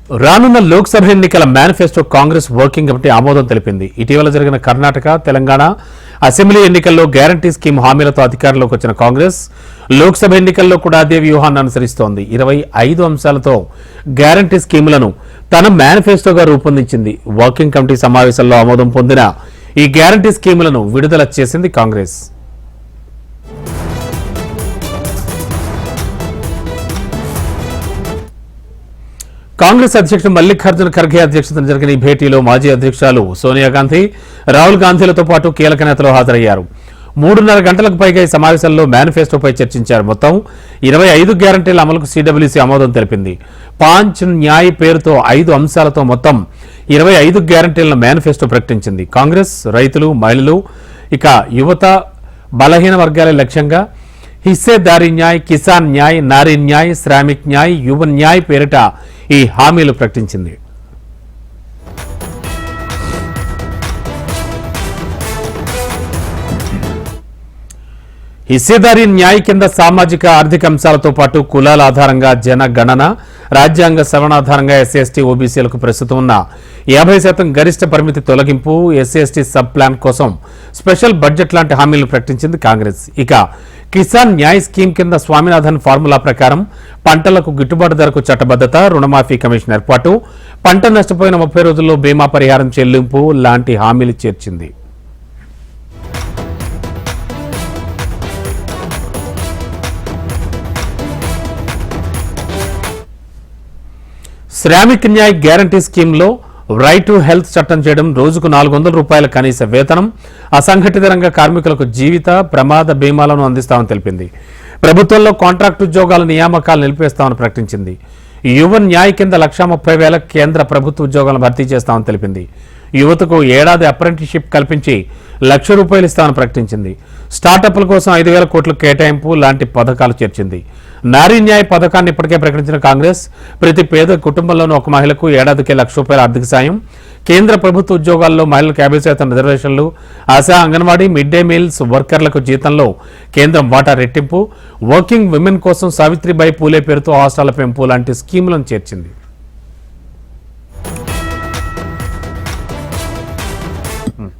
రానున్న లోక్సభ ఎన్నికల manifesto Congress working committee ఆమోదం తెలిపింది. ఇటీవల జరిగిన కర్ణాటక, తెలంగాణ అసెంబ్లీ ఎన్నికల్లో గ్యారంటీ స్కీమ్ హామీలతో అధికారంలోకి వచ్చిన కాంగ్రెస్ లోక్సభ ఎన్నికల్లో కూడా అదే వ్యూహాన్ని అనుసరిస్తోంది. 25 అంశాలతో గ్యారంటీ స్కీములను తన మేనిఫెస్టోగా రూపొందించింది. వర్కింగ్ కమిటీ సమావేశంలో ఆమోదం పొందిన ఈ గ్యారంటీ స్కీములను విడుదల చేసింది కాంగ్రెస్. కాంగ్రెస్ అధ్యక్షుడు మల్లికార్జున ఖర్గే అధ్యక్షతన జరిగిన ఈ భేటీలో మాజీ అధ్యక్షురాలు సోనియా గాంధీ, రాహుల్ గాంధీలతో పాటు కీలక నేతలు హాజరయ్యారు. 3.5 గంటలకు పైగా ఈ సమావేశంలో మేనిఫెస్టోపై చర్చించారు. మొత్తం 25 గ్యారంటీల అమలుకు సిడబ్ల్యూసీ ఆమోదం తెలిపింది. పాంచ్ న్యాయ్ పేరుతో 5 అంశాలతో మొత్తం 25 గ్యారంటీలను మేనిఫెస్టో ప్రకటించింది. కాంగ్రెస్ రైతులు, మహిళలు, ఇక యువత, బలహీన వర్గాల లక్ష్యంగా హిస్సేదారీ న్యాయ్, కిసాన్ న్యాయ్, నారీ న్యాయ్, శ్రామిక్ న్యాయ్, యువ న్యాయ్ పేరిట ఈ హామీలు ప్రకటించింది. హిస్సేదారీ న్యాయ్ కింద సామాజిక ఆర్థిక అంశాలతో పాటు కులాల ఆధారంగా జనగణన, రాజ్యాంగ సవరణాధారంగా ఎస్సీ/ఎస్టీ, ఓబీసీలకు ప్రస్తుతం ఉన్న 50% గరిష్ట పరిమితి తొలగింపు, ఎస్సీ/ఎస్టీ సబ్ ప్లాన్ కోసం స్పెషల్ బడ్జెట్ లాంటి హామీలను ప్రకటించింది కాంగ్రెస్. ఇక కిసాన్ న్యాయ్ స్కీమ్ కింద స్వామినాథన్ ఫార్ములా ప్రకారం పంటలకు గిట్టుబాటు ధరకు చట్టబద్దత, రుణమాఫీ కమిషన్ ఏర్పాటు, పంట నష్టపోయిన 30 రోజుల్లో బీమా పరిహారం చెల్లింపు లాంటి హామీలు చేర్చింది. శ్రామిక్ న్యాయ్ గ్యారంటీ స్కీమ్లో రైట్ టు హెల్త్ చట్టం చేయడం, రోజుకు 400 రూపాయల కనీస వేతనం, అసంఘటిత రంగ కార్మికులకు జీవిత ప్రమాద బీమాలను అందిస్తామని తెలిపింది. ప్రభుత్వంలో కాంట్రాక్టు ఉద్యోగాల నియామకాలు నిలిపేస్తామని ప్రకటించింది. యువ న్యాయ్ కింద 1,30,000 కేంద్ర ప్రభుత్వ ఉద్యోగాలను భర్తీ చేస్తామని తెలిపింది. యువతకు ఏడాది అప్రెంటిస్షిప్ కల్పించి ₹1,00,000 ఇస్తామని ప్రకటించింది. స్టార్టప్ల కోసం 5,000 కోట్ల కేటాయింపు లాంటి పథకాలు చేర్చింది. నారీ న్యాయ్ పథకాన్ని ఇప్పటికే ప్రకటించిన కాంగ్రెస్ ప్రతి పేద కుటుంబంలోనూ ఒక మహిళకు ఏడాదికి ₹1,00,000 ఆర్థిక సాయం, కేంద్ర ప్రభుత్వ ఉద్యోగాల్లో మహిళలకు 50% రిజర్వేషన్లు, ASHA, anganwadi, mid day meals వర్కర్లకు జీతంలో కేంద్రం వాటా రెట్టింపు, వర్కింగ్ విమెన్ కోసం సావిత్రిబాయి పూలే పేరుతో హాస్టళ్ల పెంపు లాంటి స్కీములను చేర్చింది.